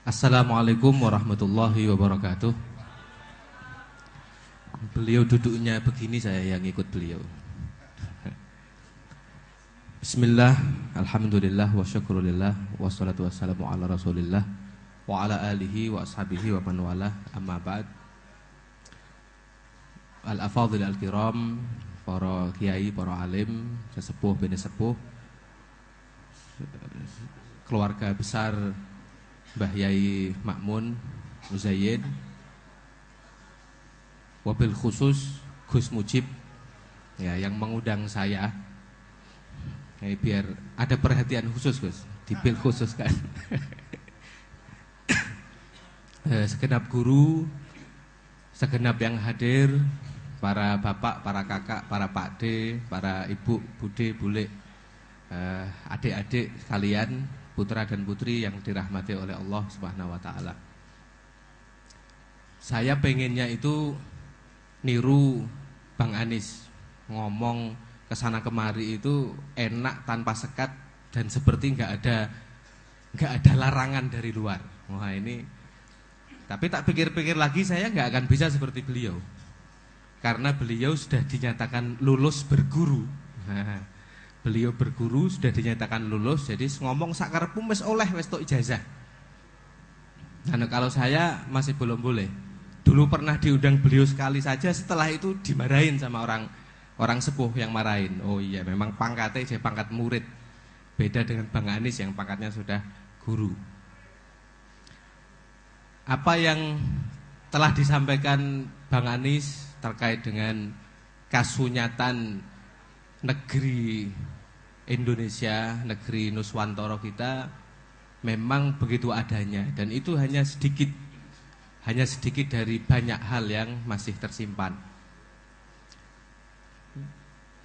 Assalamualaikum warahmatullahi wabarakatuh. Beliau duduknya begini, saya yang ikut beliau. Bismillah, alhamdulillah, wa syukurillah, wassalatu wassalamu ala rasulillah, wa ala alihi wa ashabihi wa man walah, amma ba'd. Al-afadhil al-kiram, para kiai, para alim, sesepuh, bini sepuh, keluarga besar Mbah Yai Makmun Muzayyid, wabil khusus Gus Mujib ya, yang mengundang saya ya, biar ada perhatian khusus Gus, dipil khusus kan. Segenap guru, segenap yang hadir, para bapak, para kakak, para pakde, para ibu, bude, bule, adik-adik sekalian, putra dan putri yang dirahmati oleh Allah Subhanahu wa taala. Saya pengennya itu niru Bang Anis, ngomong kesana kemari itu enak tanpa sekat dan seperti nggak ada larangan dari luar. Wah ini, tapi tak pikir-pikir lagi saya nggak akan bisa seperti beliau, karena beliau sudah dinyatakan lulus berguru. Beliau berguru sudah dinyatakan lulus, jadi ngomong sakarepmu wis oleh wis tok ijazah. Nah, kalau saya masih belum boleh. Dulu pernah diundang beliau sekali saja, setelah itu dimarahin sama orang sepuh yang marahin. Oh iya, memang pangkatnya jadi pangkat murid. Beda dengan Bang Anis yang pangkatnya sudah guru. Apa yang telah disampaikan Bang Anis terkait dengan kasunyatan negeri Indonesia, negeri Nuswantara kita memang begitu adanya, dan itu hanya sedikit dari banyak hal yang masih tersimpan.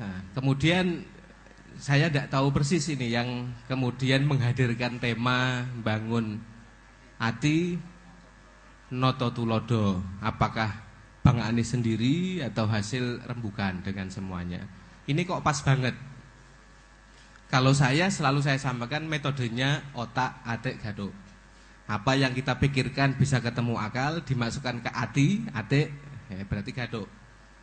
Nah, kemudian saya tidak tahu persis ini yang kemudian menghadirkan tema bangun ati noto tulodo, apakah Bang Anis sendiri atau hasil rembukan dengan semuanya. Ini kok pas banget. Kalau saya selalu saya sampaikan metodenya otak, atik, gaduk. Apa yang kita pikirkan bisa ketemu akal, dimasukkan ke ati, atik, ya berarti gaduk.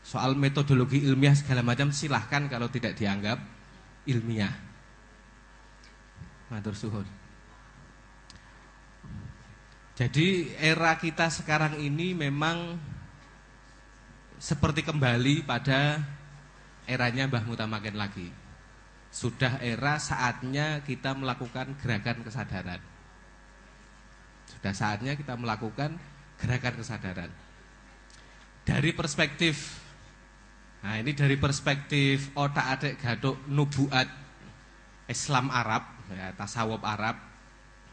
Soal metodologi ilmiah segala macam silahkan kalau tidak dianggap ilmiah. Matur suhun. Jadi era kita sekarang ini memang seperti kembali pada eranya Mbah Mutamakin lagi. Sudah era saatnya kita melakukan gerakan kesadaran. Sudah saatnya kita melakukan gerakan kesadaran. Dari perspektif, nah ini dari perspektif otak-atik gaduk nubuat Islam Arab, ya, tasawuf Arab,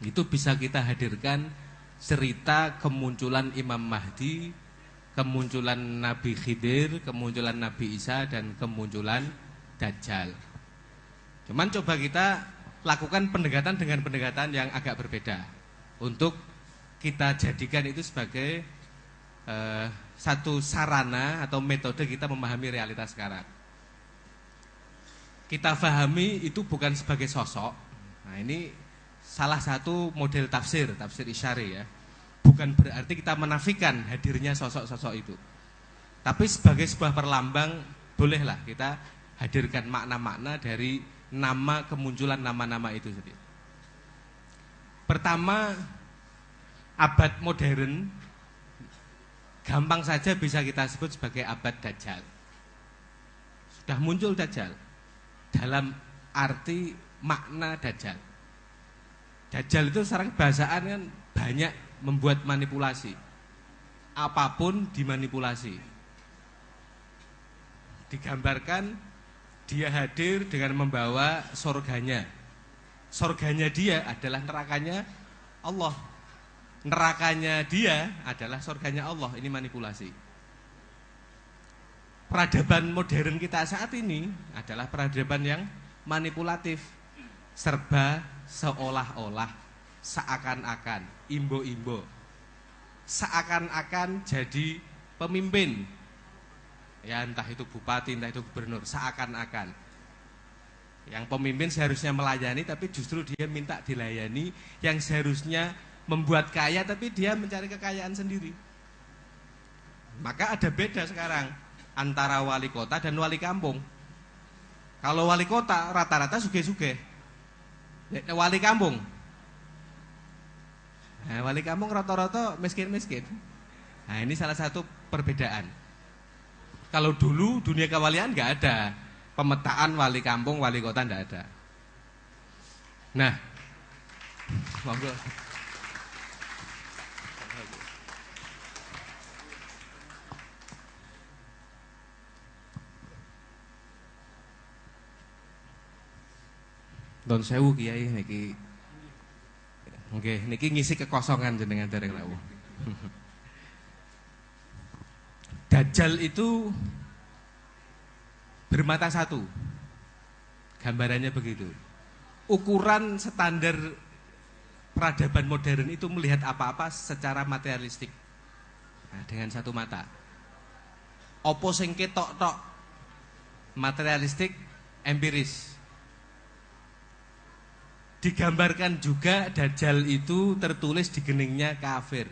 itu bisa kita hadirkan cerita kemunculan Imam Mahdi, kemunculan Nabi Khidir, kemunculan Nabi Isa, dan kemunculan Dajjal. Cuman coba kita lakukan pendekatan dengan pendekatan yang agak berbeda untuk kita jadikan itu sebagai satu sarana atau metode kita memahami realitas sekarang. Kita pahami itu bukan sebagai sosok. Nah ini salah satu model tafsir isyari ya. Bukan berarti kita menafikan hadirnya sosok-sosok itu, tapi sebagai sebuah perlambang bolehlah kita hadirkan makna-makna dari nama kemunculan nama-nama itu sendiri. Pertama, abad modern gampang saja bisa kita sebut sebagai abad Dajjal. Sudah muncul Dajjal dalam arti makna Dajjal. Dajjal itu sekarang bahasaan kan banyak membuat manipulasi. Apapun dimanipulasi. Digambarkan dia hadir dengan membawa surganya. Surganya dia adalah nerakanya Allah. Nerakanya dia adalah surganya Allah. Ini manipulasi. Peradaban modern kita saat ini adalah peradaban yang manipulatif. Serba seolah-olah, seakan-akan, imbo-imbo. Seakan-akan jadi pemimpin. Ya entah itu bupati, entah itu gubernur, seakan-akan. Yang pemimpin seharusnya melayani, tapi justru dia minta dilayani. Yang seharusnya membuat kaya tapi dia mencari kekayaan sendiri. Maka ada beda sekarang antara wali kota dan wali kampung. Kalau wali kota rata-rata sugih-sugih. Wali kampung, nah, wali kampung rata-rata miskin-miskin. Nah, ini salah satu perbedaan. Kalau dulu dunia kewalian nggak ada pemetaan wali kampung, wali kota nggak ada. Nah, monggo. Don sewu kiai niki. Nggih, niki ngisi kekosongan jenengan dereng rawuh. Dajjal itu bermata satu. Gambarannya begitu. Ukuran standar peradaban modern itu melihat apa-apa secara materialistik. Nah, dengan satu mata. Opo sing ketok-tok materialistik, empiris. Digambarkan juga Dajjal itu tertulis di geningnya kafir.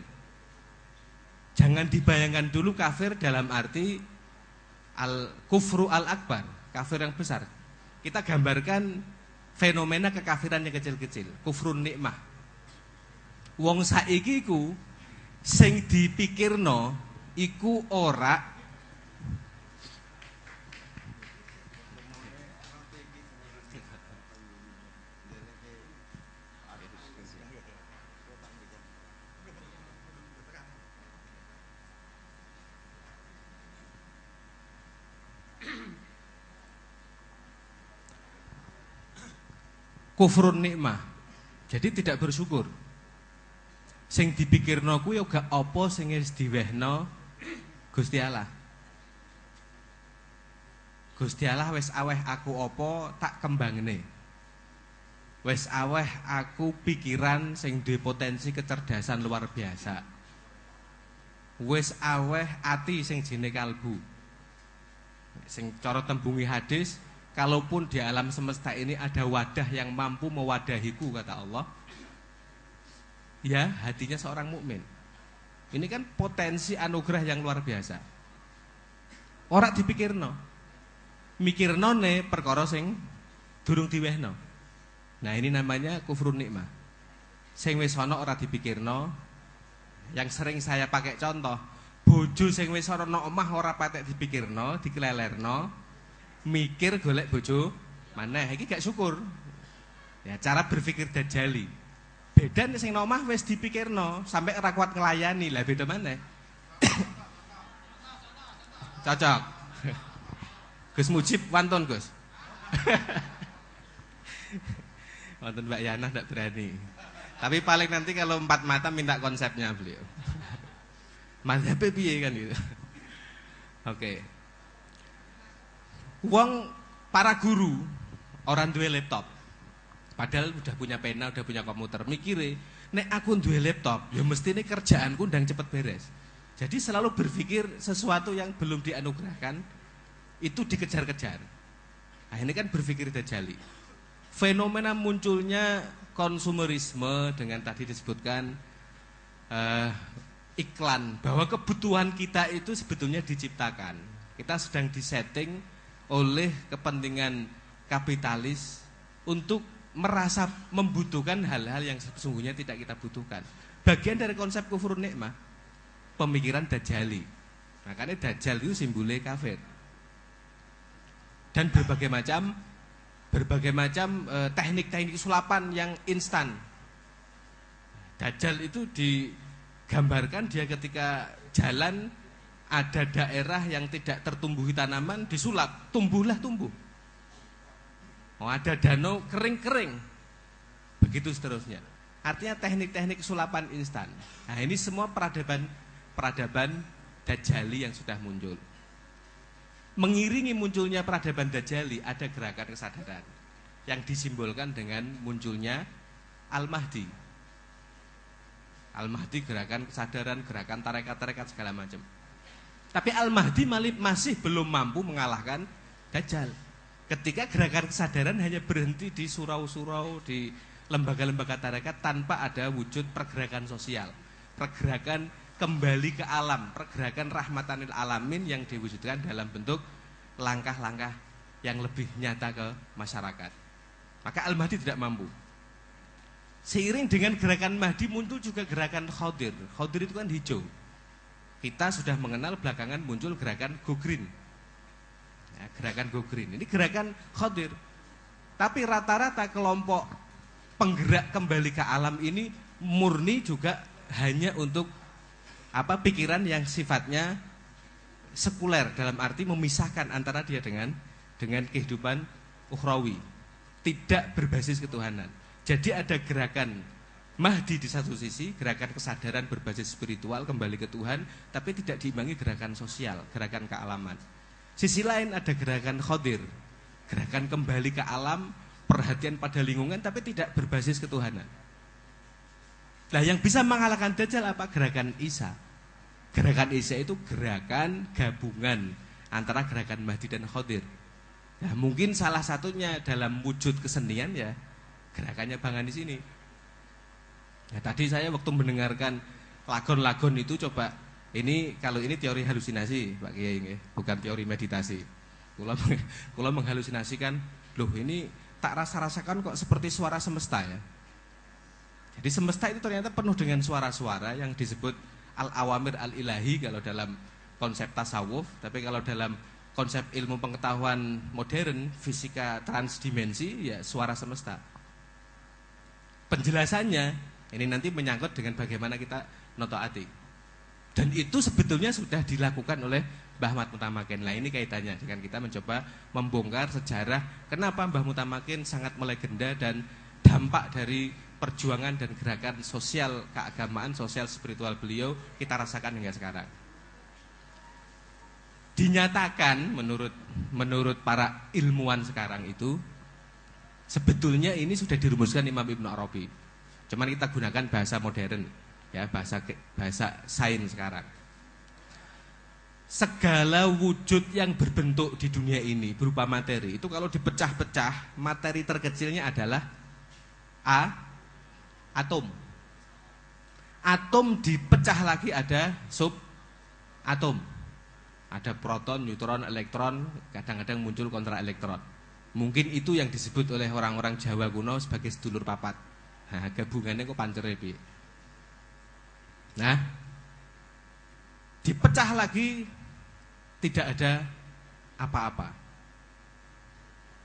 Jangan dibayangkan dulu kafir dalam arti al-kufru al-akbar, kafir yang besar. Kita gambarkan fenomena kekafiran yang kecil-kecil, kufrun nikmah. Wong saiki iku sing dipikirno iku ora kufrun nikmah. Jadi tidak bersyukur. Sing dipikirno kuwi ya gak apa sing wis diwehno Gusti Allah. Gusti Allah wis aweh aku apa tak kembangne. Wis aweh aku pikiran sing duwe potensi kecerdasan luar biasa. Wis aweh ati sing jenenge kalbu. Sing cara tembungi hadis, kalaupun di alam semesta ini ada wadah yang mampu mewadahiku, kata Allah, ya hatinya seorang mukmin. Ini kan potensi anugerah yang luar biasa. Ora dipikirno, mikirno ne perkara sing durung diwehno. Nah ini namanya kufrun nikmah. Sing wis ana ora dipikirno. Yang sering saya pakai contoh, bojo sing wis ana omah ora patek dipikirno, dikelelerno, mikir golek bojo maneh, iki gak syukur. Ya cara berpikir dajali. Beda nek sing omah wis dipikirno sampai ora kuat nglayani, lah beda maneh. Cocok. Gus Mujib wantun, Gus. Wonten Mbak Yana ndak berani. Tapi paling nanti kalau 4 mata minta konsepnya beliau. Mazhabnya piye kan gitu. Oke. Wong para guru orang duwe laptop. Padahal udah punya pena, udah punya komputer. Mikire, nek aku duwe laptop, ya mestine kerjaanku ndang cepet beres. Jadi selalu berpikir sesuatu yang belum dianugerahkan itu dikejar-kejar. Nah, ini kan berpikir dajali. Fenomena munculnya konsumerisme dengan tadi disebutkan iklan, bahwa kebutuhan kita itu sebetulnya diciptakan. Kita sedang disetting oleh kepentingan kapitalis untuk merasa membutuhkan hal-hal yang sesungguhnya tidak kita butuhkan. Bagian dari konsep kufur nikmah, pemikiran dajali. Makanya dajjal itu simbolnya kafir. Dan berbagai macam teknik-teknik sulapan yang instan. Dajjal itu digambarkan dia ketika jalan ada daerah yang tidak tertumbuhi tanaman, disulap, tumbuh. Oh, ada danau kering-kering. Begitu seterusnya. Artinya teknik-teknik sulapan instan. Nah, ini semua peradaban dajjali yang sudah muncul. Mengiringi munculnya peradaban dajjali ada gerakan kesadaran yang disimbolkan dengan munculnya Al-Mahdi. Al-Mahdi gerakan kesadaran, gerakan tarekat-tarekat segala macam. Tapi Al-Mahdi masih belum mampu mengalahkan Dajjal. Ketika gerakan kesadaran hanya berhenti di surau-surau, di lembaga-lembaga tarekat tanpa ada wujud pergerakan sosial, pergerakan kembali ke alam, pergerakan rahmatanil alamin yang diwujudkan dalam bentuk langkah-langkah yang lebih nyata ke masyarakat. Maka Al-Mahdi tidak mampu. Seiring dengan gerakan Mahdi muncul juga gerakan Khodir. Khodir itu kan hijau. Kita sudah mengenal belakangan muncul gerakan Go Green. Ya, gerakan Go Green. Ini gerakan Khodir. Tapi rata-rata kelompok penggerak kembali ke alam ini murni juga hanya untuk pikiran yang sifatnya sekuler, dalam arti memisahkan antara dia dengan kehidupan ukhrawi, tidak berbasis ketuhanan. Jadi ada gerakan Mahdi di satu sisi, gerakan kesadaran berbasis spiritual kembali ke Tuhan, tapi tidak diimbangi gerakan sosial, gerakan kealaman. Sisi lain ada gerakan Khodir, gerakan kembali ke alam, perhatian pada lingkungan, tapi tidak berbasis ketuhanan. Nah, yang bisa mengalahkan Dajjal apa? Gerakan Isa. Gerakan Isa itu gerakan gabungan antara gerakan Mahdi dan Khodir. Nah, mungkin salah satunya dalam wujud kesenian ya gerakannya Bang di sini. Ya, tadi saya waktu mendengarkan lagon-lagon itu coba kalau ini teori halusinasi Pak Kiai, bukan teori meditasi. Kula menghalusinasikan, loh ini tak rasa-rasakan kok seperti suara semesta ya. Jadi semesta itu ternyata penuh dengan suara-suara yang disebut al-awamir al-ilahi kalau dalam konsep tasawuf, tapi kalau dalam konsep ilmu pengetahuan modern, fisika transdimensi, ya suara semesta. Penjelasannya ini nanti menyangkut dengan bagaimana kita notoati. Dan itu sebetulnya sudah dilakukan oleh Mbah Mutamakin. Nah, ini kaitannya dengan kita mencoba membongkar sejarah kenapa Mbah Mutamakin sangat melegenda dan dampak dari perjuangan dan gerakan sosial keagamaan, sosial spiritual beliau kita rasakan hingga sekarang. Dinyatakan menurut para ilmuwan sekarang itu sebetulnya ini sudah dirumuskan Imam Ibnu Arabi. Cuman kita gunakan bahasa modern, ya bahasa sains sekarang. Segala wujud yang berbentuk di dunia ini berupa materi itu kalau dipecah-pecah, materi terkecilnya adalah atom. Atom dipecah lagi ada subatom. Ada proton, neutron, elektron, kadang-kadang muncul kontra elektron. Mungkin itu yang disebut oleh orang-orang Jawa kuno sebagai sedulur papat. Nah, gabungannya kok pancere piye. Nah, dipecah lagi tidak ada apa-apa.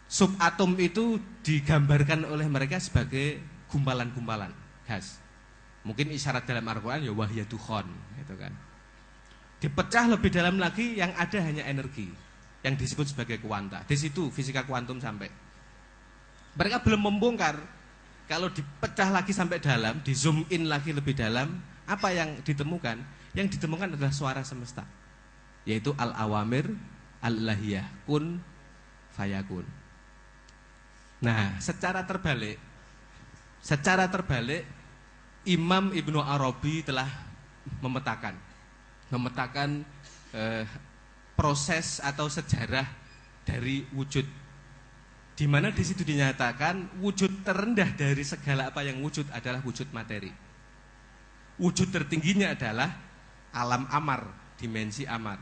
Subatom itu digambarkan oleh mereka sebagai gumpalan-gumpalan gas. Mungkin isyarat dalam Al-Qur'an ya wahyadukhon gitu kan. Dipecah lebih dalam lagi yang ada hanya energi yang disebut sebagai kuanta. Di situ fisika kuantum sampai. Mereka belum membongkar kalau dipecah lagi sampai dalam, di zoom in lagi lebih dalam, apa yang ditemukan? Yang ditemukan adalah suara semesta, yaitu al-awamir al-lahiyah, kun fayakun. Nah, secara terbalik Imam Ibnu Arabi telah memetakan proses atau sejarah dari wujud, di mana di situ dinyatakan wujud terendah dari segala apa yang wujud adalah wujud materi. Wujud tertingginya adalah alam amar, dimensi amar.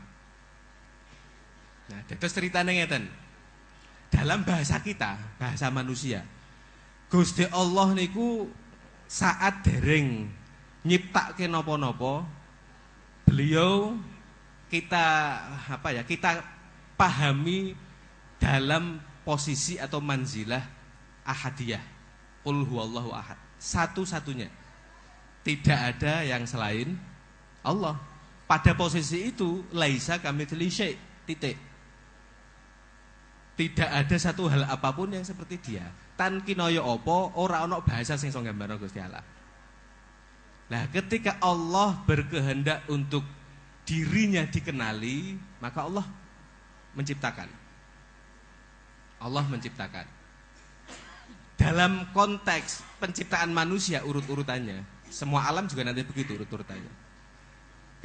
Nah, terus ceritanya ngeten. Dalam bahasa kita, bahasa manusia, Gusti Allah niku saat dereng nyiptake napa-napa, beliau kita pahami dalam posisi atau manzilah ahadiyah, qul huwallahu ahad, satu-satunya, tidak ada yang selain Allah. Pada posisi itu laisa kamitslihi syai', titik. Tidak ada satu hal apapun yang seperti dia. Tan kinaya apa ora ana bahasa sing iso nggambarno Gusti Allah. Nah, ketika Allah berkehendak untuk dirinya dikenali, maka Allah menciptakan. Allah menciptakan. Dalam konteks penciptaan manusia urut-urutannya, semua alam juga nanti begitu urut-urutannya.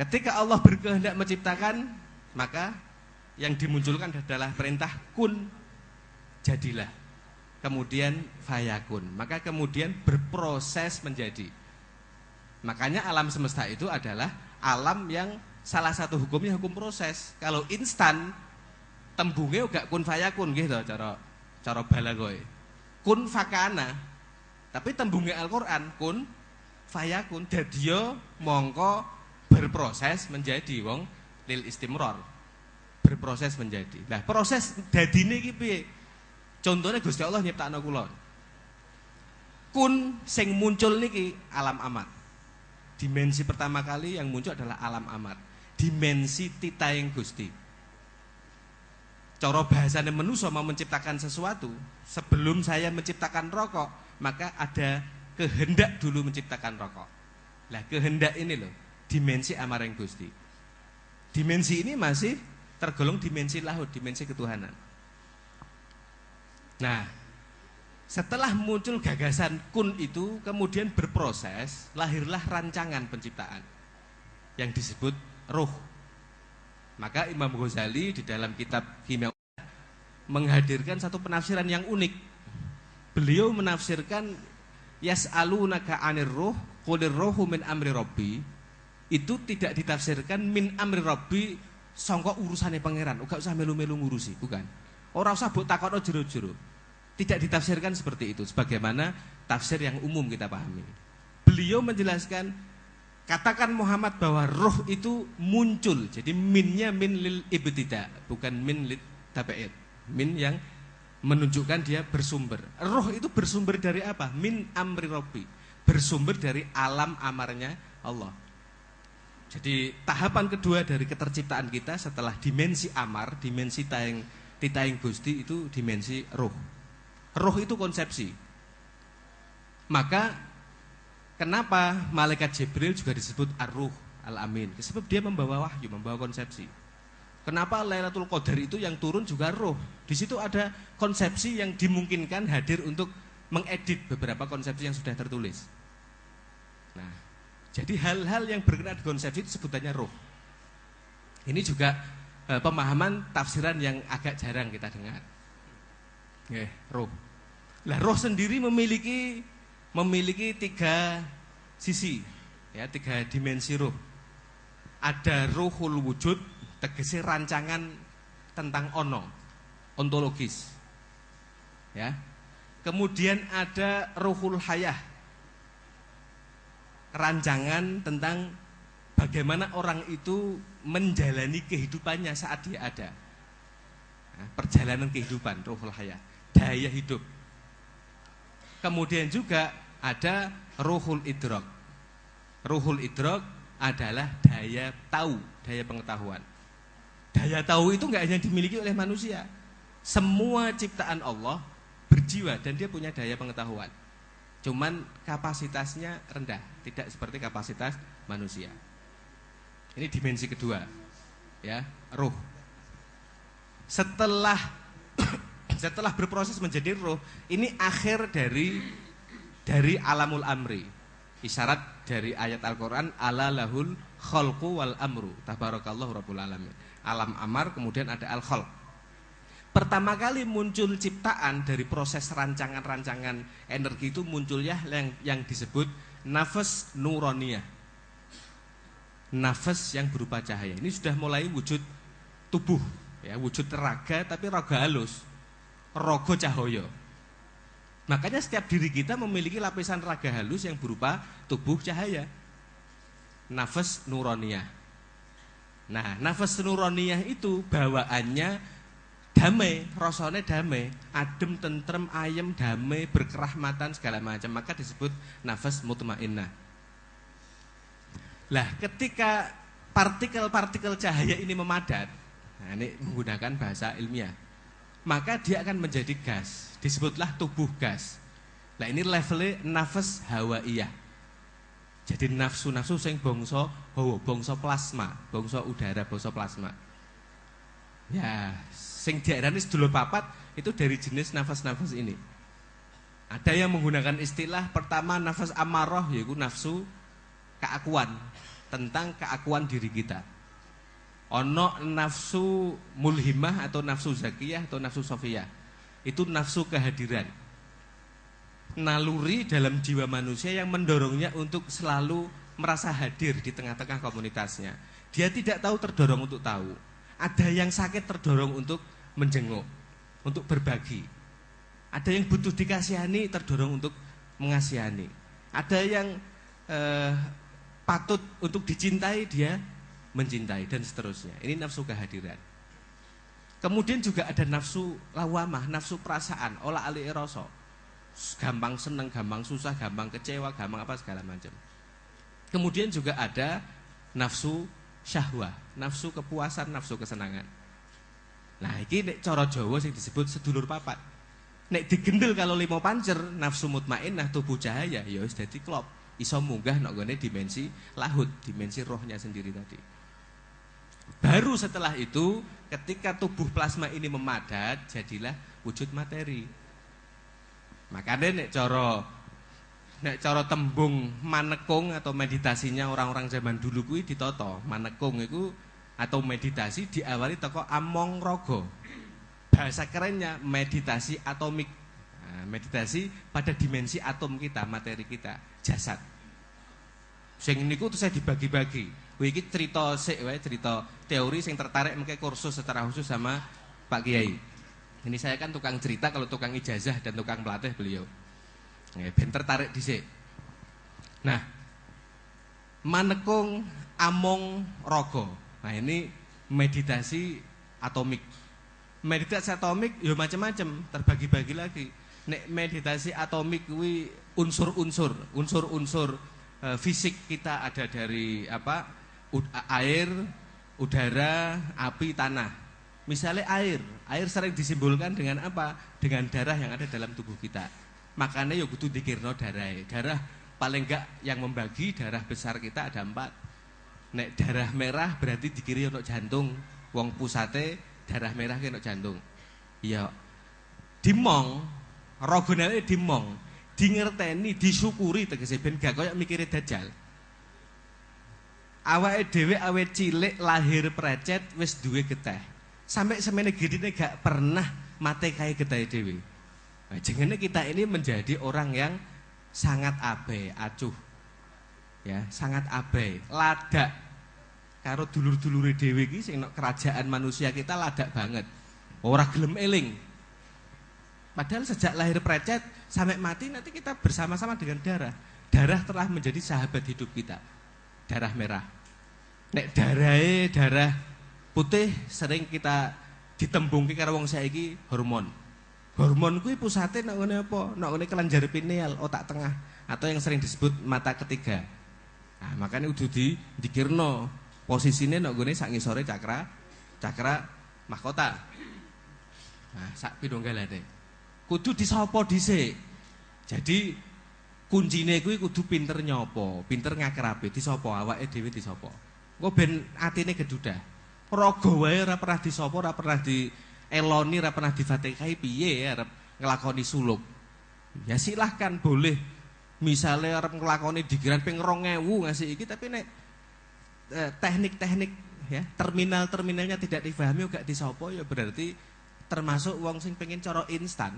Ketika Allah berkehendak menciptakan, maka yang dimunculkan adalah perintah kun, jadilah. kemudian fayakun. Maka kemudian berproses menjadi. Makanya alam semesta itu adalah alam yang salah satu hukumnya hukum proses. Kalau instan tembunge gak kun fayakun gitu cara balagoe. Kun fakana. Tapi tembunge Al-Qur'an kun fayakun. Dadiyo mongko berproses menjadi wong lil istimror. Berproses menjadi. Nah, proses dadine iki piye? Contohnya Gusti Allah nyiptakno kula. Kun sing muncul niki alam amat. Dimensi pertama kali yang muncul adalah alam amat. Dimensi titaing Gusti. Cara bahasane manusia mau menciptakan sesuatu, sebelum saya menciptakan rokok, maka ada kehendak dulu menciptakan rokok. Lah kehendak ini loh, dimensi amareng Gusti. Dimensi ini masih tergolong dimensi lahud, dimensi ketuhanan. Nah, setelah muncul gagasan kun itu, kemudian berproses, lahirlah rancangan penciptaan yang disebut ruh. Maka Imam Ghazali di dalam kitab Kimia menghadirkan satu penafsiran yang unik. Beliau menafsirkan yas'alunaka 'anir ruh qulir ruhu min amri rabbi. Itu tidak ditafsirkan min amri rabbi sangka urusane pangeran, ora usah melu-melu ngurusi, bukan. Ora usah mbok takono jero-jero. Tidak ditafsirkan seperti itu sebagaimana tafsir yang umum kita pahami. Beliau menjelaskan, katakan Muhammad bahwa roh itu muncul. Jadi minnya min lil ibtida, bukan min lil tabi'id. Min yang menunjukkan dia bersumber. Roh itu bersumber dari apa? Min amri rabbi. Bersumber dari alam amarnya Allah. Jadi tahapan kedua dari keterciptaan kita setelah dimensi amar, dimensi titaing Gusti itu dimensi roh. Roh itu konsepsi. Maka kenapa malaikat Jibril juga disebut ar-ruh al-amin? Sebab dia membawa wahyu, membawa konsepsi. Kenapa Lailatul Qadar itu yang turun juga roh? Di situ ada konsepsi yang dimungkinkan hadir untuk mengedit beberapa konsepsi yang sudah tertulis. Nah, jadi hal-hal yang berkenaan konsepsi itu sebutannya roh. Ini juga pemahaman tafsiran yang agak jarang kita dengar. Roh. Lah roh sendiri memiliki tiga sisi, ya, tiga dimensi roh. Ada ruhul wujud, tegese rancangan tentang ontologis. Ya. Kemudian ada ruhul hayah. Rancangan tentang bagaimana orang itu menjalani kehidupannya saat dia ada. Nah, perjalanan kehidupan, ruhul hayah, daya hidup. Kemudian juga ada ruhul idrok. Ruhul idrok adalah daya tahu, daya pengetahuan. Daya tahu itu enggak hanya dimiliki oleh manusia. Semua ciptaan Allah berjiwa dan dia punya daya pengetahuan. Cuman kapasitasnya rendah, tidak seperti kapasitas manusia. Ini dimensi kedua, ya, ruh. Setelah berproses menjadi ruh, ini akhir dari alamul amri. Isyarat dari ayat Al-Qur'an, ala lahul khalqu wal amru. Tabarakallahu rabbul alamin. Alam amar, kemudian ada al-khalq. Pertama kali muncul ciptaan dari proses rancangan-rancangan energi itu munculnya yang disebut nafas nuroniyah. Nafas yang berupa cahaya. Ini sudah mulai wujud tubuh, ya, wujud raga tapi raga halus. Raga cahaya. Makanya setiap diri kita memiliki lapisan raga halus yang berupa tubuh cahaya. Nafas nuroniyah. Nah, nafas nuroniyah itu bawaannya damai, rasanya damai, adem, tentrem, ayem, damai, berkerahmatan segala macam. Maka disebut nafas mutmainnah. Lah, ketika partikel-partikel cahaya ini memadat, nah ini menggunakan bahasa ilmiah, maka dia akan menjadi gas. Disebutlah tubuh gas. Nah, ini levelnya nafas hawaiyah. Jadi nafsu-nafsu sing bangsa hawa, bangsa plasma, bangsa udara, bangsa plasma. Ya, sing diarani sedulur papat itu dari jenis nafas-nafas ini. Ada yang menggunakan istilah pertama nafas amarah, yaitu nafsu keakuan, tentang keakuan diri kita. Ono nafsu mulhimah atau nafsu zakiyah atau nafsu sofiyah. Itu nafsu kehadiran. naluri dalam jiwa manusia yang mendorongnya untuk selalu merasa hadir di tengah-tengah komunitasnya. Dia tidak tahu terdorong untuk tahu. Ada yang sakit terdorong untuk menjenguk, untuk berbagi. Ada yang butuh dikasihani terdorong untuk mengasihani. Ada yang patut untuk dicintai, dia mencintai, dan seterusnya. Ini nafsu kehadiran. Kemudian juga ada nafsu lawamah, nafsu perasaan, olah ali eroso. Gampang seneng, gampang susah, gampang kecewa, gampang apa segala macam. Kemudian juga ada nafsu syahwah, nafsu kepuasan, nafsu kesenangan. Nah, ini nek cara Jawa sing disebut sedulur papat. Nek digendel kalau 5 pancer, nafsu mutmainnah tubuh cahaya, ya wis dadi klop. Iso munggah nek gone dimensi lahut, dimensi rohnya sendiri tadi. Baru setelah itu, ketika tubuh plasma ini memadat, jadilah wujud materi. Makanya nek cara tembung manekung atau meditasinya orang-orang zaman dulu kuwi ditata. Manekung itu atau meditasi diawali teko among rogo. Bahasa kerennya meditasi atomik. Nah, meditasi pada dimensi atom kita, materi kita, jasad. Sing niku terus saya dibagi-bagi. Kuwi iki cerita sik wae, cerita teori sing tertarik mengke kursus secara khusus sama Pak Kiai. Ini saya kan tukang cerita, kalau tukang ijazah dan tukang pelatih beliau. Ben tertarik dhisik. Nah, manekung among rogo. Nah, ini meditasi atomik. Meditasi atomik ya macam-macam, terbagi-bagi lagi. Nek meditasi atomik kuwi unsur-unsur fisik kita ada dari apa? Air, udara, api, tanah. Misalnya air sering disimbolkan dengan apa? Dengan darah yang ada dalam tubuh kita. Makanya ya kudu dikirno darah. Darah paling enggak yang membagi darah besar kita ada 4. Nek darah merah berarti dikiri ono jantung. Wong pusate darah merah ki ono jantung. Iya. Dimong, rogonane dimong, dingerteni, disyukuri tegese ben gak koyo mikire dajal. Awake dhewe awet cilik lahir precet wis duwe geteh. Sampai semene gedine gak pernah mate kaya getih dhewe. Nah, jenenge kita ini menjadi orang yang sangat abai, acuh. Ya, sangat abai, ladak. Karo dulur-dulure dhewe iki sing nek kerajaan manusia kita ladak banget. Ora gelem eling. Padahal sejak lahir precet sampai mati nanti kita bersama-sama dengan darah. Darah telah menjadi sahabat hidup kita. Darah merah. Nek darah putih sering kita ditembungke karo wong saiki hormon. Hormon kuwi pusate nek ngene apa? Nek ngene kelenjar pineal, otak tengah atau yang sering disebut mata ketiga. Nah, makanya kudu dikirno posisine nek ngene sak ngisore cakra mahkota. Nah, sak pinunggalane. Kudu disapa dhisik. Jadi kuncine kuwi kudu pinter nyopo, pinter ngakrabe, disapa awake dhewe disapa. Engko ben atine gedudah. Raga wae ora pernah disapa, ora pernah dieloni, ora pernah difatikahi piye ya arep nglakoni suluk. Ya silahkan boleh. Misalnya arep nglakoni dikiran ping 2000 ngasih iki tapi nek teknik-teknik ya, terminalnya tidak difahami gak disapa ya berarti termasuk wong sing pengen cara instan.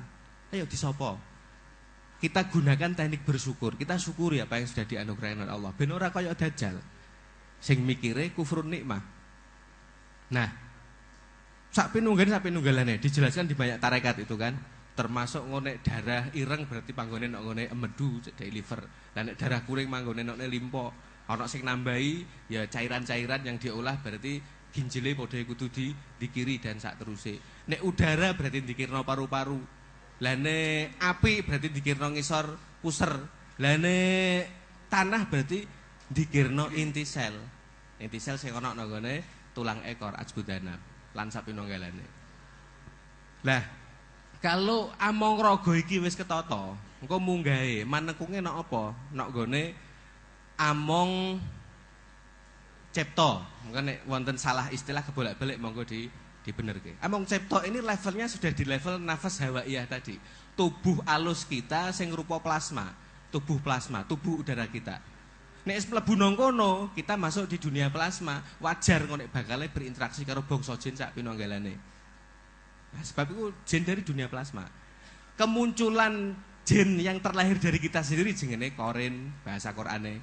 Ayo disapa. Kita gunakan teknik bersyukur. Kita syukuri apa yang sudah dianugerahi oleh Allah. Ben ora kaya dajal. Sing mikire kufrun nikmah. Nah, sak pinunggalane dijelaskan di banyak tarekat itu kan, termasuk ngone darah ireng berarti panggone nek ngone empedu cedek liver. Lah nek darah kuring manggone nek limpo, ana sing nambahi ya cairan-cairan yang diolah berarti ginjile padha kudu dikiri dan sak teruse. Nek udara berarti dikirno paru-paru. Lah nek api berarti dikirno ngisor puser. Lah nek tanah berarti dikirno inti sel. Inti sel sing ana nek ngone tulang ekor ajbudana lan sapinunggalane. Lah, kalau among raga iki wis ketata, engko munggahe manekunge nek apa? Nek gone among cipta. Engko nek wonten salah istilah kebolak-balik monggo dibenerke. Among cipta ini levelnya sudah di level nafas hawaiyah tadi. Tubuh alus kita sing rupa plasma, tubuh udara kita. Nek mlebu nang kono, kita masuk di dunia plasma, wajar kok nek bakale berinteraksi karo bangsa jin sak pinunggalane. Nah, sebab itu jin dari dunia plasma. Kemunculan Jin yang terlahir dari kita sendiri jenenge korin, bahasa Qur'ane.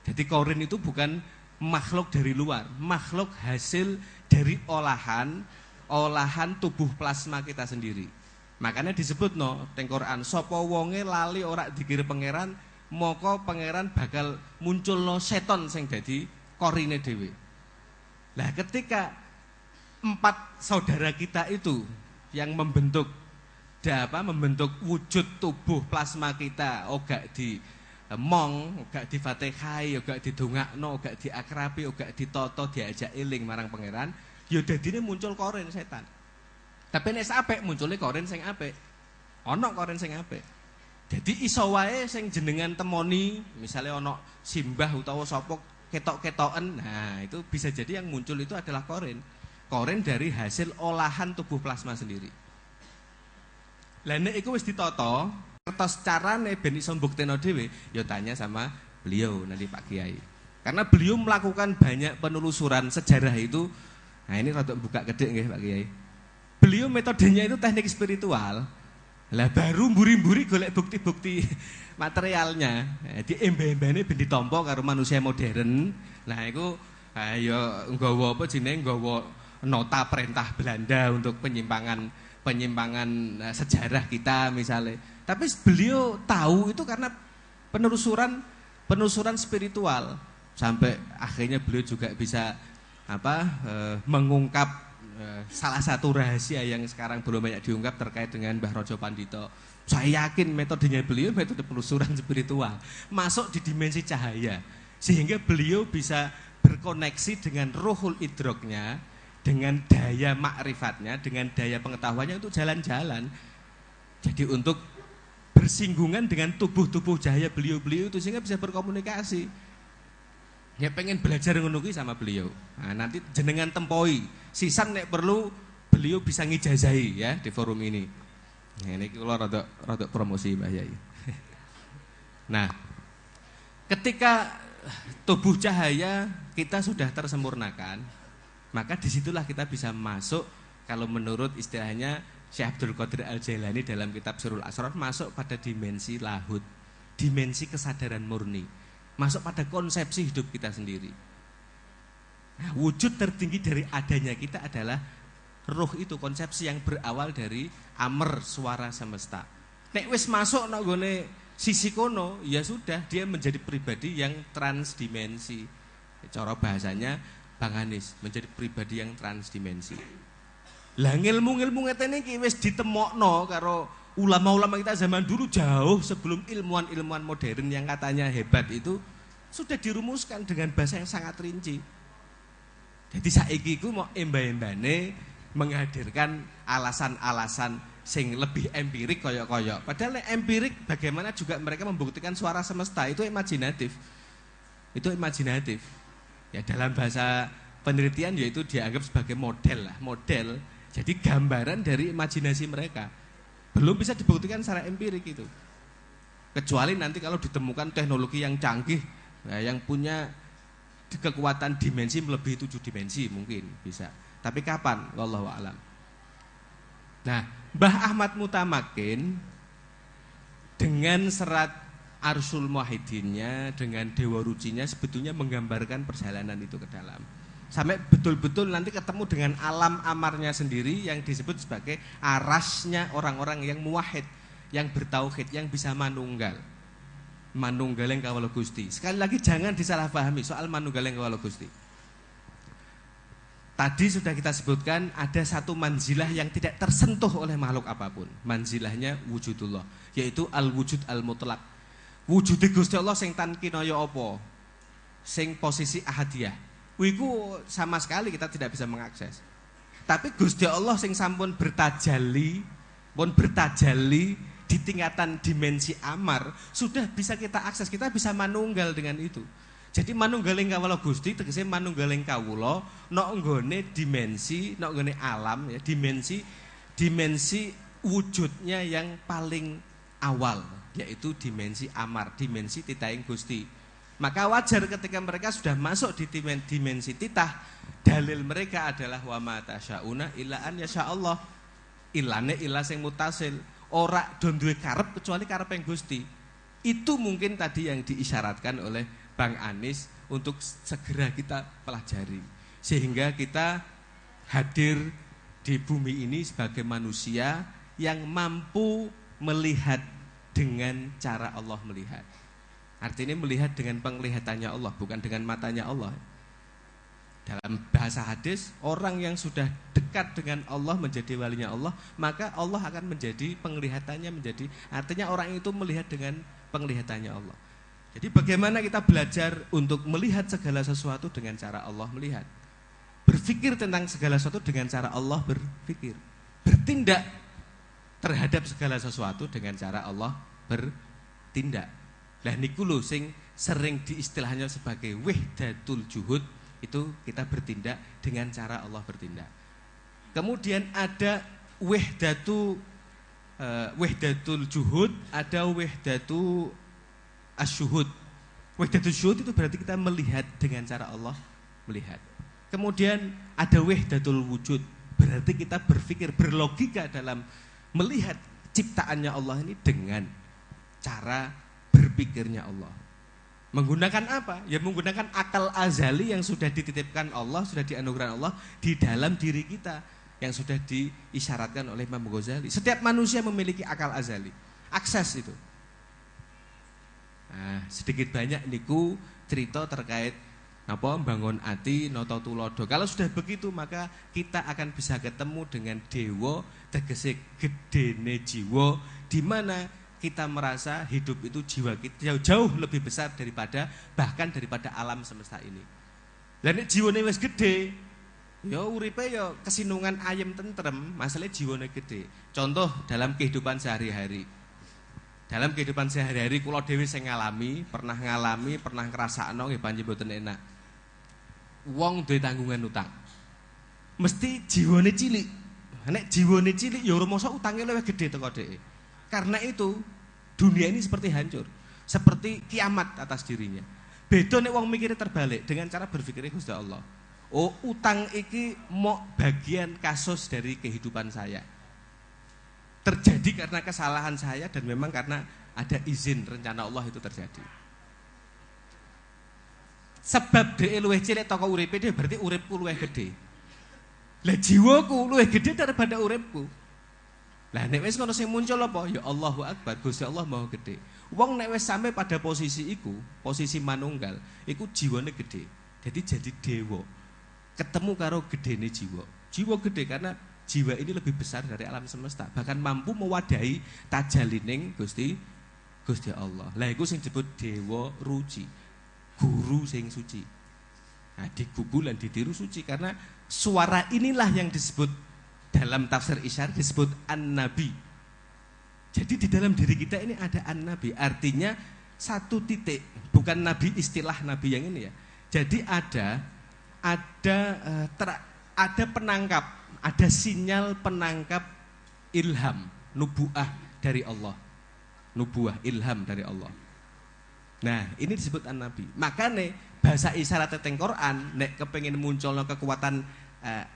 Jadi korin itu bukan makhluk dari luar, makhluk hasil dari olahan tubuh plasma kita sendiri. Makanya disebut teng Quran, sapa wonge lali ora dikir pangeran, maka pangeran bakal munculno seton sing dadi korine dhewe. Lah ketika 4 saudara kita itu yang membentuk wujud tubuh plasma kita, gak di mong, gak di fatihai, gak didongakno, gak diakrabi, gak ditoto, diajak eling marang pangeran, ya dadine muncul korin setan. Tapi nek apik muncule korin sing apik. Ana korin sing apik. Jadi iso wae sing jenengan temoni, misalnya ana simbah utawa sapa ketok-ketoken, nah itu bisa jadi yang muncul itu adalah korin. Korin dari hasil olahan tubuh plasma sendiri. Lah nek iku wis ditata, kertas carane ben iso mbukteno dhewe, ya tanya sama beliau nanti Pak Kiai. Karena beliau melakukan banyak penelusuran sejarah itu. Nah ini rada buka kedek nggih Pak Kiai. Beliau metodenya itu teknik spiritual. Lah baru mburi-mburi golek bukti-bukti materialnya. Di embe-embene ben ditampa karo manusia modern. Nah iku ya nggawa apa jenenge nggawa nota perintah Belanda untuk penyimpangan sejarah kita misalnya. Tapi beliau tahu itu karena penelusuran spiritual sampai akhirnya beliau juga bisa mengungkap salah satu rahasia yang sekarang belum banyak diungkap terkait dengan Mbah Raja Pandito. Saya yakin metodenya beliau metode penelusuran spiritual, masuk di dimensi cahaya sehingga beliau bisa berkoneksi dengan ruhul idroknya, dengan daya makrifatnya, dengan daya pengetahuannya untuk jalan-jalan. Jadi untuk bersinggungan dengan tubuh-tubuh cahaya beliau-beliau itu sehingga bisa berkomunikasi. Ya pengen belajar ngono kuwi sama beliau. Nah, nanti jenengan tempoi. Sisan nek perlu beliau bisa ngijazahi ya di forum ini. Nah, ini kula rada promosi Mbah Yai. Nah, ketika tubuh cahaya kita sudah tersempurnakan, maka disitulah kita bisa masuk, kalau menurut istilahnya Syekh Abdul Qadir Al-Jailani dalam kitab Sirrul Asrar, masuk pada dimensi lahud, dimensi kesadaran murni, masuk pada konsepsi hidup kita sendiri. Nah, wujud tertinggi dari adanya kita adalah ruh itu, konsepsi yang berawal dari amr, suara semesta. Nek wis masuk nang gone sisi kono, ya sudah dia menjadi pribadi yang transdimensi. Cara bahasanya Bang Hanis, menjadi pribadi yang transdimensi. Lah ilmu-ilmu ngene iki wis ditemokno karo ulama-ulama kita zaman dulu jauh sebelum ilmuwan-ilmuwan modern yang katanya hebat itu sudah dirumuskan dengan bahasa yang sangat rinci. Jadi saiki iku mau emba-embane menghadirkan alasan-alasan sing lebih empirik koyok-koyok. Padahal empirik bagaimana juga mereka membuktikan suara semesta itu imajinatif. Itu imajinatif. Ya dalam bahasa penelitian yaitu dianggap sebagai model lah, model. Jadi gambaran dari imajinasi mereka. Belum bisa dibuktikan secara empirik itu. Kecuali nanti kalau ditemukan teknologi yang canggih, ya, yang punya kekuatan dimensi melebihi 7 dimensi mungkin bisa. Tapi kapan? Wallahu a'lam. Nah, Mbah Ahmad Mutamakin dengan serat Arsul Muwahhidinnya, dengan Dewa Rucinya sebetulnya menggambarkan perjalanan itu ke dalam. Sampai betul-betul nanti ketemu dengan alam amarnya sendiri yang disebut sebagai arasnya orang-orang yang muwahhid, yang bertauhid, yang bisa manunggal. Manunggaling kawula Gusti. Sekali lagi jangan disalahpahami soal manunggaling kawula Gusti. Tadi sudah kita sebutkan ada satu manzilah yang tidak tersentuh oleh makhluk apapun. Manzilahnya wujudullah, yaitu al-wujud al-mutlak. Wujud Gusti Allah sing tan kinaya apa? Sing posisi ahadiyah. Wiku sama sekali kita tidak bisa mengakses. Tapi Gusti Allah sing sampun bertajalli di tingkatan dimensi amar sudah bisa kita akses, kita bisa manunggal dengan itu. Jadi manunggaling kawula Gusti tegese manunggaling kawula nok nggone dimensi, nok nggone alam ya, dimensi wujudnya yang paling awal, yaitu dimensi amar, dimensi titahing Gusti. Maka wajar ketika mereka sudah masuk di dimensi titah, dalil mereka adalah wa ma tasyauna illa an yasya Allah. Ilane ilah sing mutasil. ora do duwe karep kecuali karep yang Gusti. Itu mungkin tadi yang diisyaratkan oleh Bang Anis untuk segera kita pelajari. Sehingga kita hadir di bumi ini sebagai manusia yang mampu melihat dengan cara Allah melihat. Artinya melihat dengan penglihatannya Allah, bukan dengan matanya Allah. Dalam bahasa hadis, orang yang sudah dekat dengan Allah menjadi walinya Allah, maka Allah akan menjadi penglihatannya, artinya orang itu melihat dengan penglihatannya Allah. Jadi bagaimana kita belajar untuk melihat segala sesuatu dengan cara Allah melihat. Berpikir tentang segala sesuatu dengan cara Allah berpikir. Bertindak terhadap segala sesuatu dengan cara Allah bertindak. Lah niku lho sing sering diistilahnya sebagai wahdatul juhud. Itu kita bertindak dengan cara Allah bertindak. Kemudian ada wahdatul juhud, ada wahdatul asyuhud. Wahdatul syuhud itu berarti kita melihat dengan cara Allah melihat. Kemudian ada wahdatul wujud, berarti kita berpikir, berlogika dalam melihat ciptaannya Allah ini dengan cara berpikirnya Allah. Menggunakan apa? Ya menggunakan akal azali yang sudah dititipkan Allah, sudah dianugerahkan Allah di dalam diri kita, yang sudah diisyaratkan oleh Imam Ghazali. Setiap manusia memiliki akal azali, akses itu. Nah, sedikit banyak niku cerita terkait apa bangun ati noto tulodo. Kalau sudah begitu maka kita akan bisa ketemu dengan dewa, tegese gedene jiwa, di mana kita merasa hidup itu jiwa kita jauh lebih besar daripada bahkan daripada alam semesta ini. Lah nek jiwane wis gede, ya uripe ya kesinungan ayem tentrem, masalah jiwane gede. Contoh dalam kehidupan sehari-hari. Dalam kehidupan sehari-hari kula dhewe sing ngalami, pernah ngrasakno nggih panjen mboten enak. Wong duwe tanggungan utang. Mesti jiwane cilik. Nek jiwane cilik ya rumangsa utange luwih gede teko dheke. Karena itu dunia ini seperti hancur, seperti kiamat atas dirinya. Beda nek wong mikirnya terbalik dengan cara berpikirnya Gusti Allah. Oh, utang iki mau bagian kasus dari kehidupan saya. Terjadi karena kesalahan saya dan memang karena ada izin rencana Allah itu terjadi. Sebab dhek luwih cilik toko uripe dhewe berarti uripku luwih gede. Lah jiwaku luwih gede daripada uripku. Lah nek wis ngono sing muncul apa? Ya Allahu Akbar, Gusti Allah Maha Gede. Wong nek wis sampai pada posisi iku, posisi manunggal, iku jiwane gede. Jadi dewa. Ketemu karo gedene jiwa. Jiwa gede karena jiwa ini lebih besar dari alam semesta, bahkan mampu mewadahi tajalining Gusti Allah. Lah iku sing disebut dewa ruci. Guru sing suci. Nah, digugu lan ditiru suci karena suara inilah yang disebut dalam tafsir isyarat disebut an-nabi. Jadi di dalam diri kita ini ada an-nabi, artinya satu titik, bukan nabi istilah nabi yang ini ya. Jadi ada penangkap, ada sinyal penangkap ilham, nubuah dari Allah. Nubuah, ilham dari Allah. Nah, ini disebut an-nabi. Makanya bahasa isyarat teng Quran nek kepengin munculno kekuatan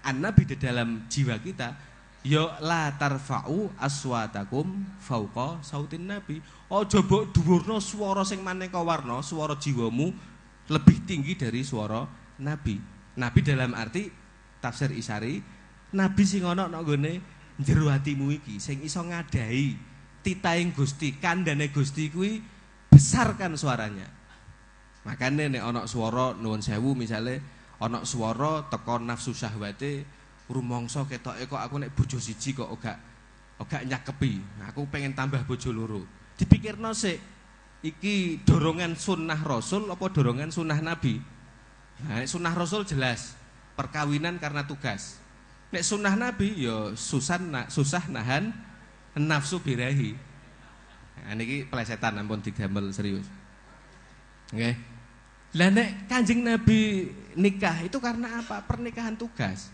an-nabi di dalam jiwa kita, ya la tarfa'u aswatakum fauqa sautin nabi. Aja mbok dhuwurno swara sing maneka warna, swara jiwamu lebih tinggi dari swara nabi. Nabi dalam arti tafsir Isyari, nabi sing ana nek nggone jero atimu iki, sing iso ngadahi titaing Gusti, kandhane Gusti kuwi besarkan suaranya. Makane nek ana swara nuwun sewu misale ana swara teko nafsu syahwate rumangsa ketoke kok aku nek bojo siji kok gak nyakepi. Aku pengen tambah bojo loro. Dipikirno sik, iki dorongan sunnah Rasul apa dorongan sunnah Nabi? Nah, sunnah Rasul jelas perkawinan karena tugas. Nek sunnah Nabi ya susah nahan nafsu birahi. Nah, niki plesetan ampun digamel serius. Nggih. Lah nek Kanjeng Nabi nikah itu karena apa? Pernikahan tugas.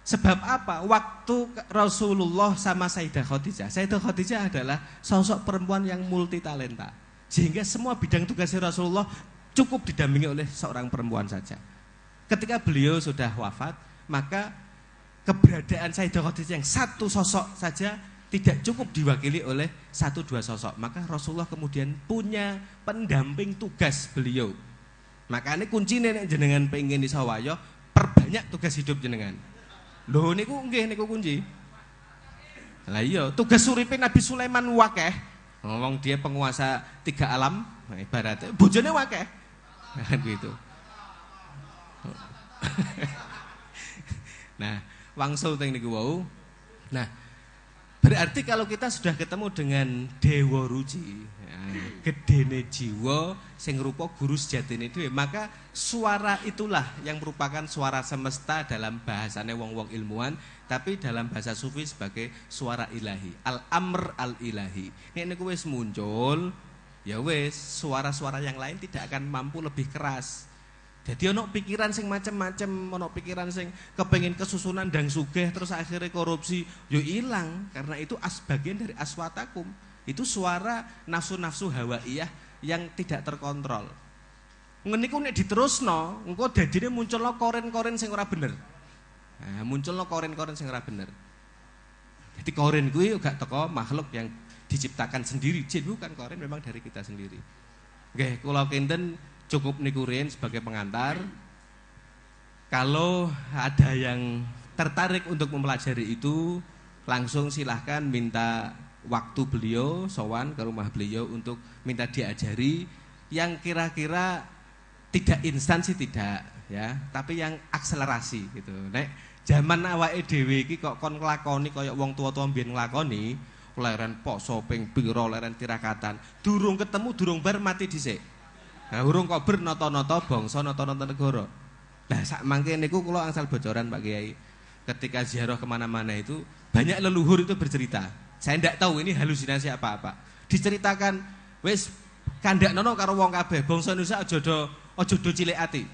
Sebab apa? Waktu Rasulullah sama Sayyidah Khadijah. Sayyidah Khadijah adalah sosok perempuan yang multi talenta. Sehingga semua bidang tugasnya Rasulullah cukup didampingi oleh seorang perempuan saja. Ketika beliau sudah wafat, maka keberadaan Sayyidah Khadijah yang satu sosok saja tidak cukup diwakili oleh 1-2 sosok. Maka Rasulullah kemudian punya pendamping tugas beliau. Makanya kuncinya nek jenengan pengen iso wayo, perbanyak tugas hidup jenengan. Lho niku nggih niku kunci. Lah iya, tugas uripe Nabi Sulaiman wakeh. Ngomong dia penguasa 3 alam, ibaratnya bojone wakeh. Kan gitu. Nah, wangsul teng niku wau. Nah, berarti kalau kita sudah ketemu dengan Dewa Ruci, gedene jiwa sing rupa guru sejatine dhewe, maka suara itulah yang merupakan suara semesta dalam bahasane wong-wong ilmuwan, tapi dalam bahasa sufi sebagai suara ilahi, al-amr al-ilahi. Nek niku wis muncul, ya wis suara-suara yang lain tidak akan mampu lebih keras. Jadi ono pikiran sing macem-macem, ono pikiran sing kepengin kesusunan dan sugih terus akhirnya korupsi, yo ilang karena itu bagian dari aswatakum. Itu suara nafsu-nafsu hawaiyah yang tidak terkontrol. Ngeniku nek diterusno, engko dadine munculno koren-koren sing ora bener. Nah, munculno koren-koren sing ora bener. Jadi koren kuwi gak teko makhluk yang diciptakan sendiri, jin bukan, koren memang dari kita sendiri. Nggih, kula kinten cukup nikurin sebagai pengantar. Kalau ada yang tertarik untuk mempelajari itu, langsung silahkan minta waktu beliau, sowan ke rumah beliau untuk minta diajari yang kira-kira tidak instan sih tidak ya, tapi yang akselerasi gitu. Nek zaman awake dhewe iki kok kon nglakoni kaya wong tua-tua mbiyen nglakoni, leren poso ping pira, leren tirakatan, durung ketemu durung bar mati dhisik. Nah, urung kober nata-nata bangsa, nata-nata negara. Nah, sak mangke niku kula angsal bocoran Pak Kiai. Ketika ziarah kemana-mana itu banyak leluhur itu bercerita. Saya tidak tahu ini halusinasi apa-apa. Diceritakan, wis kandhaknono karo wong kabeh, bangsa Indonesia aja do cilik ati.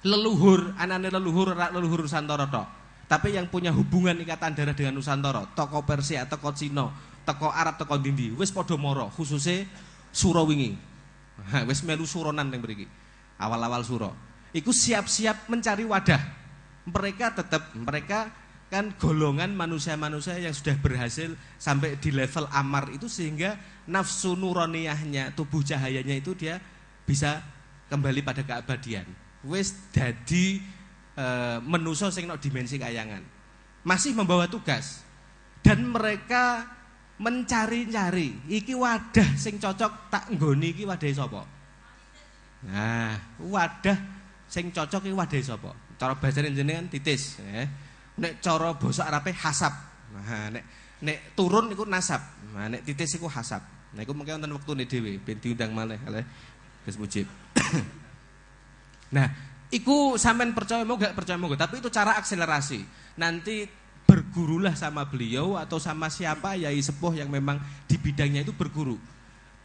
Leluhur, anane leluhur ora leluhur Nusantara tok. Tapi yang punya hubungan ikatan darah dengan Nusantara, toko Persia, toko Cina, toko Arab, toko Dindi, wis padha mara, khususnya sura wingi. Wis melu suronan yang mriki. Awal-awal suro. Iku siap-siap mencari wadah. Mereka kan golongan manusia-manusia yang sudah berhasil sampai di level amar itu sehingga nafsu nuroniyahnya, tubuh cahayanya itu dia bisa kembali pada keabadian. Wis dadi menuso sing nok dimensi kayangan. Masih membawa tugas. Dan mereka mencari-cari iki wadah sing cocok tak nggoni iki wadahe sapa. Nah, wadah sing cocok iki wadahe sapa? Cara bahasa jenengan titis, nek cara basa Arabe hasab. Nah, nek turun iku nasab. Nah, nek titis iku hasab. Nah, iku mungkin wonten wektune dhewe ben diundang malih kalih Gus Mujib. Nah, iku sampean percaya mau gak percaya monggo, tapi itu cara akselerasi. Nanti bergurulah sama beliau atau sama siapa yai sepuh yang memang di bidangnya itu berguru.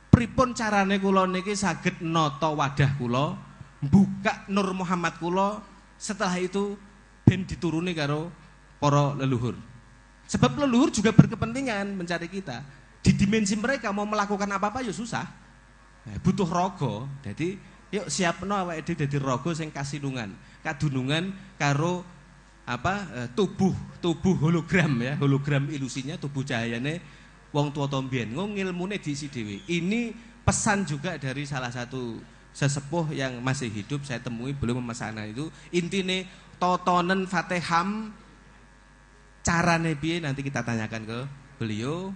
Pripun carane kula niki saged nata wadah kula, buka Nur Muhammad kula, setelah itu ben dituruni karo para leluhur. Sebab leluhur juga berkepentingan mencari kita. Di dimensi mereka mau melakukan apa-apa ya susah. Butuh rogo. Jadi yuk siapno awake dhewe dadi rogo sing kasidungan, kadunungan karo tubuh hologram ya, hologram ilusinya tubuh cahayane wong tua tombien ngilmune diisi dhewe. Ini pesan juga dari salah satu sesepuh yang masih hidup saya temui belum memasana itu. Intine totonen Fatiham carane piye nanti kita tanyakan ke beliau.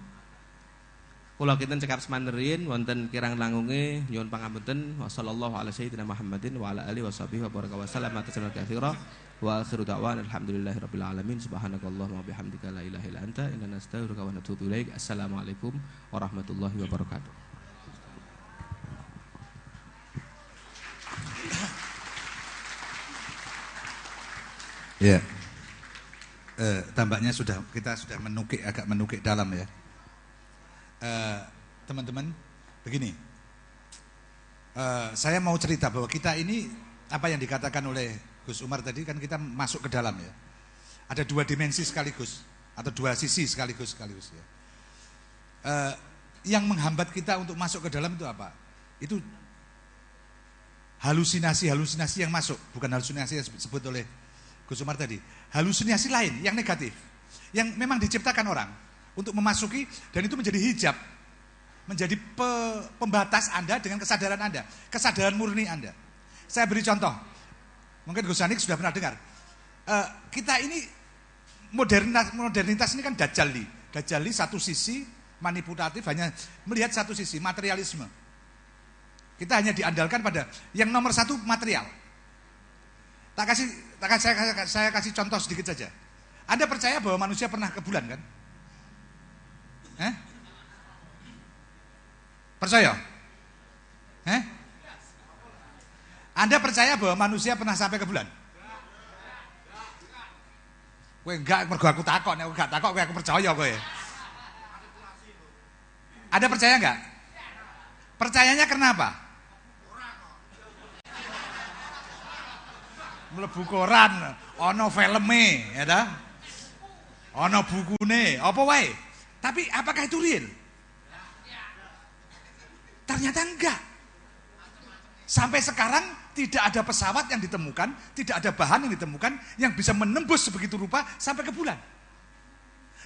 Kula kinten cekap semanterin wonten kirang langunge nyuwun pangapunten. Wassallallahu ala sayyidina Muhammadin wa ala alihi washabihi wa baraka wasallam tasliman katsira. Wa akhiru da'wana alhamdulillahirabbil alamin. Subhanakallahumma wa bihamdika la ilaha illa anta inna nastaghfiruka wa natubu ilaik. Assalamualaikum warahmatullahi wabarakatuh. Ya. Tampaknya kita sudah agak menukik dalam ya. Teman-teman, begini. Saya mau cerita bahwa kita ini apa yang dikatakan oleh Gus Umar tadi kan kita masuk ke dalam ya. Ada 2 dimensi sekaligus atau 2 sisi sekaligus ya. Yang menghambat kita untuk masuk ke dalam itu apa? Itu halusinasi yang masuk, bukan halusinasi yang disebut oleh Gus Umar tadi. Halusinasi lain yang negatif, yang memang diciptakan orang. untuk memasuki, dan itu menjadi hijab, menjadi pembatas Anda dengan kesadaran Anda, kesadaran murni Anda. Saya beri contoh, mungkin Gus Hanik sudah pernah dengar. Kita ini modernitas ini kan dajjali satu sisi manipulatif, hanya melihat satu sisi materialisme. Kita hanya diandalkan pada yang nomor satu, material. Saya kasih contoh sedikit saja. Anda percaya bahwa manusia pernah ke bulan kan? Percaya? Anda percaya bahwa manusia pernah sampai ke bulan? Kowe enggak, mergo aku takok, nek aku gak takok kowe aku percaya kowe. Ada percaya enggak? Percayanya kenapa? Mlebu koran, ana filme, ya ta? Ana bukune, apa wae. Tapi apakah itu real? Ternyata enggak. Sampai sekarang tidak ada pesawat yang ditemukan, tidak ada bahan yang ditemukan yang bisa menembus sebegitu rupa sampai ke bulan.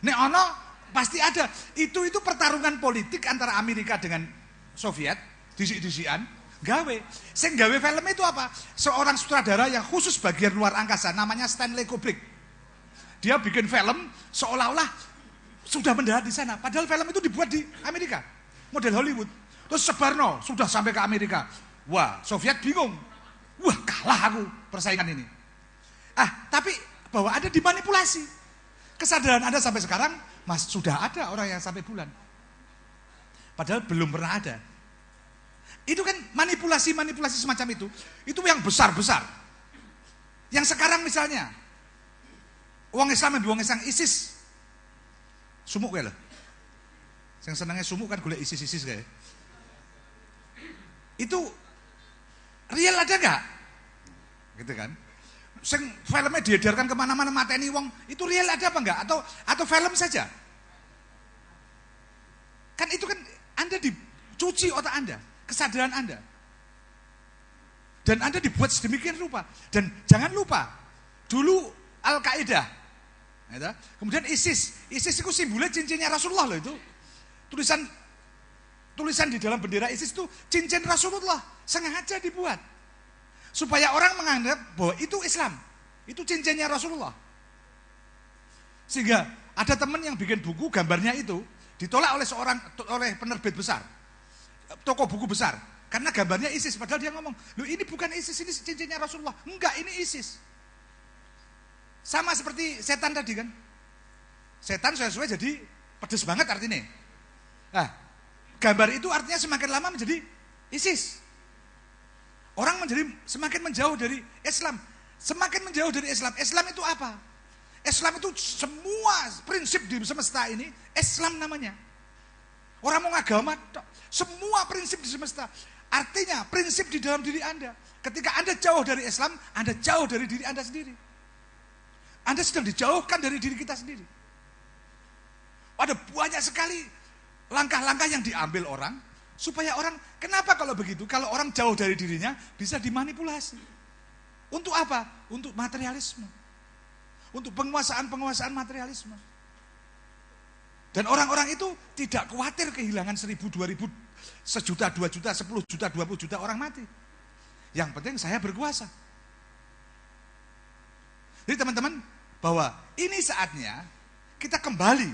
Nek ono pasti ada. Itu pertarungan politik antara Amerika dengan Soviet, disik-disikan, gawe. Sing gawe film itu apa? Seorang sutradara yang khusus bagian luar angkasa, namanya Stanley Kubrick. Dia bikin film seolah-olah sudah mendarat di sana, padahal film itu dibuat di Amerika, model Hollywood. Terus sebarno, sudah sampai ke Amerika. Wah, Soviet bingung. Wah, kalah aku persaingan ini. Tapi bahwa ada dimanipulasi. Kesadaran Anda sampai sekarang, Mas, sudah ada orang yang sampai bulan. Padahal belum pernah ada. Itu kan manipulasi-manipulasi semacam itu yang besar-besar. Yang sekarang misalnya, wong Islam yang wong Islam ISIS. Sumuk kayak loh. Yang senangnya sumuk kan golek ISIS kayak. Itu real ada gak? Gitu kan? Sing filmnya diedarkan kemana-mana mateni wong, itu real ada apa enggak? Atau film saja? Kan itu kan Anda dicuci otak Anda, kesadaran Anda. Dan Anda dibuat sedemikian rupa. Dan jangan lupa, dulu Al-Qaeda, kemudian ISIS itu simbolnya cincinnya Rasulullah loh itu. Tulisan di dalam bendera ISIS itu cincin Rasulullah, sengaja dibuat supaya orang menganggap bahwa itu Islam, itu cincinnya Rasulullah. Sehingga ada teman yang bikin buku gambarnya itu ditolak oleh penerbit besar, toko buku besar, karena gambarnya ISIS. Padahal dia ngomong, loh ini bukan ISIS, ini cincinnya Rasulullah. Enggak, ini ISIS. Sama seperti setan tadi kan. Setan sesuai jadi pedes banget artinya. Gambar itu artinya semakin lama menjadi ISIS. Orang menjadi semakin menjauh dari Islam. Semakin menjauh dari Islam. Islam itu apa? Islam itu semua prinsip di semesta ini Islam namanya. Orang mau agama, semua prinsip di semesta. Artinya prinsip di dalam diri Anda. Ketika Anda jauh dari Islam, Anda jauh dari diri Anda sendiri. Anda sedang dijauhkan dari diri kita sendiri. Ada banyak sekali langkah-langkah yang diambil orang supaya orang, kenapa kalau begitu? Kalau orang jauh dari dirinya bisa dimanipulasi. Untuk apa? Untuk materialisme. Untuk penguasaan materialisme. Dan orang-orang itu tidak khawatir kehilangan 1.000, 2.000, 1.000.000, 2 juta, 10 juta, 20 juta orang mati. Yang penting saya berkuasa. Jadi teman-teman, bahwa ini saatnya kita kembali.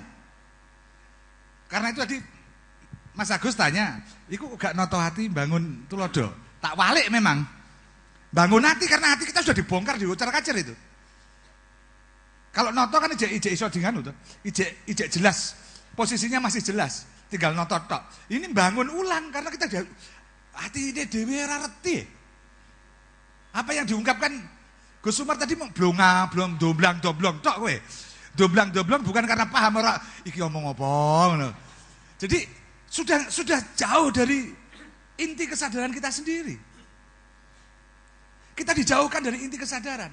Karena itu tadi Mas Agus tanya, iku gak noto hati bangun tulodo. Tak walik memang. Bangun hati karena hati kita sudah dibongkar, diucar-kacir itu. Kalau noto kan ijek iso dengan itu. Ijek jelas. Posisinya masih jelas. Tinggal noto tok. Ini bangun ulang karena kita hati ini dewe ora reti. Apa yang diungkapkan Gus Umar tadi blong doblong tok kowe. Doblang bukan karena paham ora iki omong apa ngono. Jadi sudah jauh dari inti kesadaran kita sendiri. Kita dijauhkan dari inti kesadaran.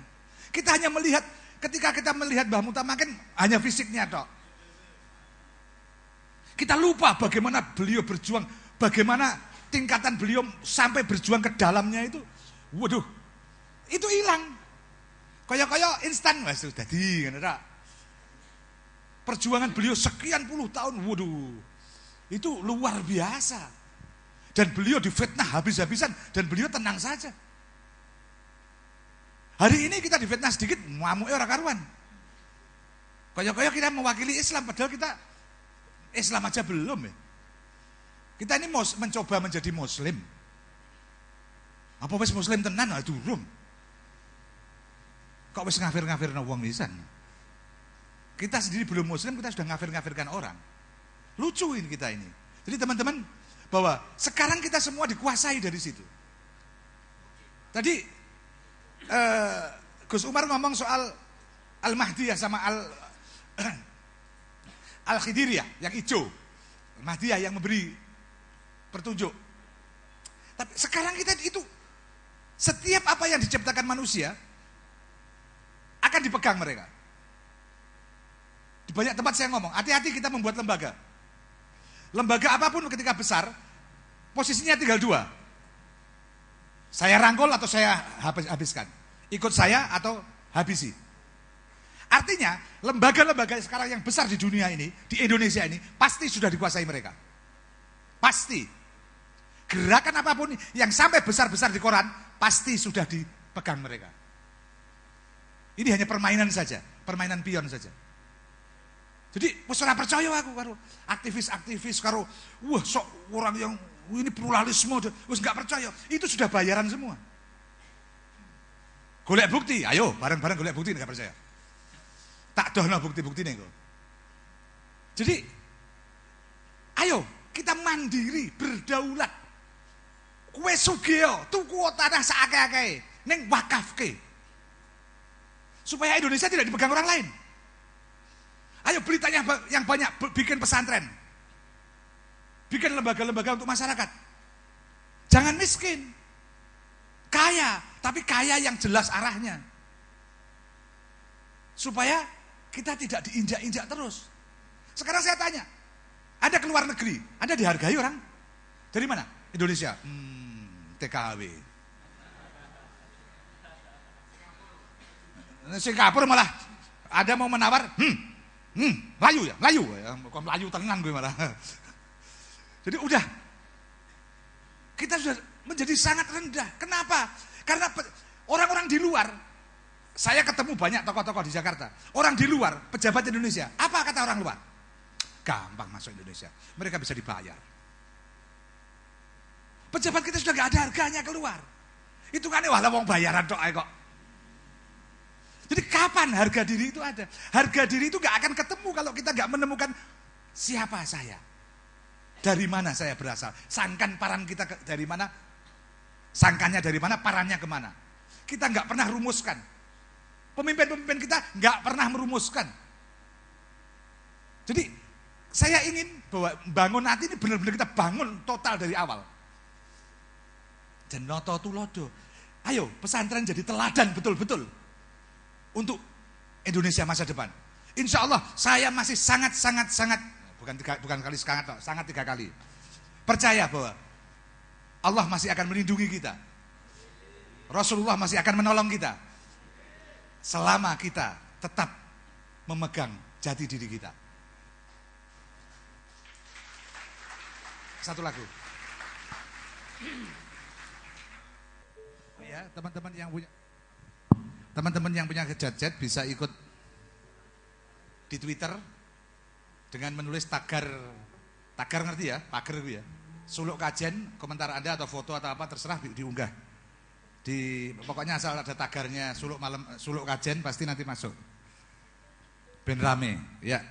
Kita hanya melihat, ketika kita melihat Mbah Mutamakin hanya fisiknya tok. Kita lupa bagaimana beliau berjuang, bagaimana tingkatan beliau sampai berjuang ke dalamnya itu. Waduh, itu hilang. Kaya instan wes sudah di ngono tok. Perjuangan beliau sekian puluh tahun, waduh, itu luar biasa. Dan beliau difitnah habis-habisan, dan beliau tenang saja. Hari ini kita difitnah sedikit, ngamuknya orang karuan. Koyok-koyok kita mewakili Islam, padahal kita Islam aja belum ya. Kita ini mencoba menjadi Muslim. Apa wis Muslim tenan? Durung. Kok wis ngafir-ngafirna wong pisan? Kita sendiri belum Muslim, kita sudah ngafir-ngafirkan orang. Lucu ini kita ini. Jadi teman-teman, bahwa sekarang kita semua dikuasai dari situ. Tadi Gus Umar ngomong soal Al-Mahdiyah sama Al-Khidiriyah yang hijau. Al-Mahdiyah yang memberi petunjuk. Tapi sekarang kita itu setiap apa yang diciptakan manusia akan dipegang mereka. Di banyak tempat saya ngomong, hati-hati kita membuat lembaga. Lembaga apapun ketika besar, posisinya tinggal dua. Saya rangkul atau saya habiskan. Ikut saya atau habisi. Artinya, lembaga-lembaga sekarang yang besar di dunia ini, di Indonesia ini, pasti sudah dikuasai mereka. Pasti. Gerakan apapun yang sampai besar-besar di koran, pasti sudah dipegang mereka. Ini hanya permainan saja, permainan pion saja. Jadi, wis ora percaya aku karo aktivis-aktivis, karo sok orang yang ini pluralisme, wis enggak percaya. Itu sudah bayaran semua. Golek bukti, ayo bareng-bareng golek bukti enggak percaya. Tak dono bukti-bukti nih kok. Jadi, ayo kita mandiri, berdaulat. Kue sugeo, tuku tanah seakeh-akeh, neng wakafke. Supaya Indonesia tidak dipegang orang lain. Ayo beli tanah yang banyak, bikin pesantren. Bikin lembaga-lembaga untuk masyarakat. Jangan miskin. Kaya, tapi kaya yang jelas arahnya. Supaya kita tidak diinjak-injak terus. Sekarang saya tanya, ada ke luar negeri, ada dihargai orang? Dari mana? Indonesia. TKW. Singapura malah ada mau menawar, Melayu ya, kok Melayu tenang gue malah. Jadi udah, kita sudah menjadi sangat rendah. Kenapa? Karena orang-orang di luar, saya ketemu banyak tokoh-tokoh di Jakarta. Orang di luar, pejabat Indonesia, apa kata orang luar? Gampang masuk Indonesia, mereka bisa dibayar. Pejabat kita sudah gak ada harganya keluar. Itu kan wah wong bayaran tok kok. Jadi kapan harga diri itu ada? Harga diri itu gak akan ketemu kalau kita gak menemukan siapa saya. Dari mana saya berasal? Sangkan paran kita dari mana? Sangkannya dari mana? Parannya kemana? Kita gak pernah rumuskan. Pemimpin-pemimpin kita gak pernah merumuskan. Jadi saya ingin bahwa bangun hati ini benar-benar kita bangun total dari awal. Dan noto tulodo. Ayo pesantren jadi teladan betul-betul untuk Indonesia masa depan. Insya Allah saya masih sangat bukan kali sangat 3 kali percaya bahwa Allah masih akan melindungi kita. Rasulullah masih akan menolong kita selama kita tetap memegang jati diri kita. Satu lagu. Ya, teman-teman yang punya gadget bisa ikut di Twitter dengan menulis tagar ngerti ya, pagar itu ya. Suluk Kajen, komentar Anda atau foto atau apa terserah diunggah. Pokoknya asal ada tagarnya Suluk Kajen pasti nanti masuk. Ben rame, ya.